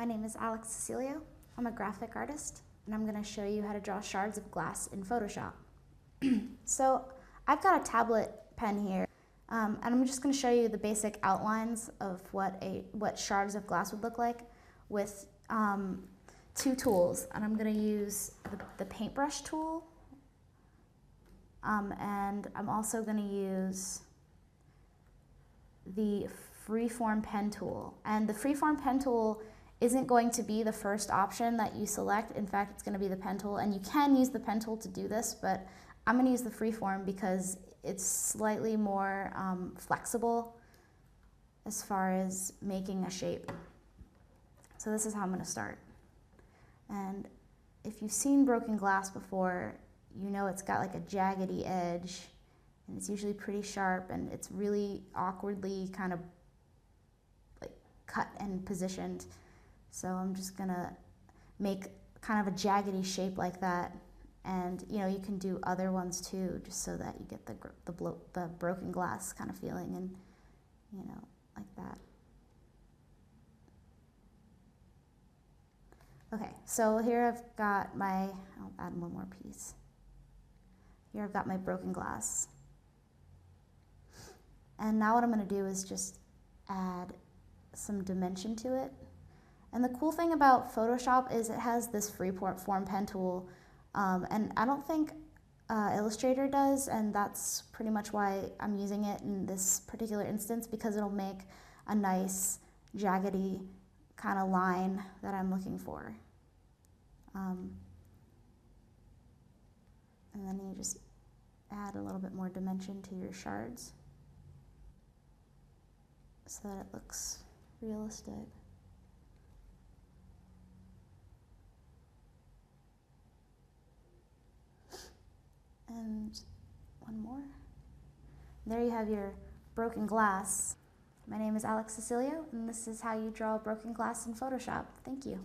name is Alex Cecilio. I'm a graphic artist, and I'm going to show you how to draw shards of glass in Photoshop. So I've got a tablet pen here, and I'm just going to show you the basic outlines of what shards of glass would look like with two tools. And I'm going to use the paintbrush tool, and I'm also going to use the freeform pen tool. And the freeform pen tool isn't going to be the first option that you select. In fact, it's going to be the pen tool, and you can use the pen tool to do this, but I'm going to use the freeform because it's slightly more flexible as far as making a shape. So this is how I'm going to start. And if you've seen broken glass before, you know it's got like a jaggedy edge, and it's usually pretty sharp, and it's really awkwardly kind of like cut and positioned. So I'm just gonna make kind of a jaggedy shape like that, and you know, you can do other ones too, just so that you get the broken glass kind of feeling, and you know, like that. Okay, so here I've got my, I'll add one more piece. Here I've got my broken glass. And now what I'm going to do is just add some dimension to it. And the cool thing about Photoshop is it has this freeform pen tool, and I don't think Illustrator does, and that's pretty much why I'm using it in this particular instance, because it'll make a nice jaggedy kind of line that I'm looking for. And then you just add a little bit more dimension to your shards so that it looks realistic. And one more. There you have your broken glass. My name is Alex Cecilio, and this is how you draw broken glass in Photoshop. Thank you.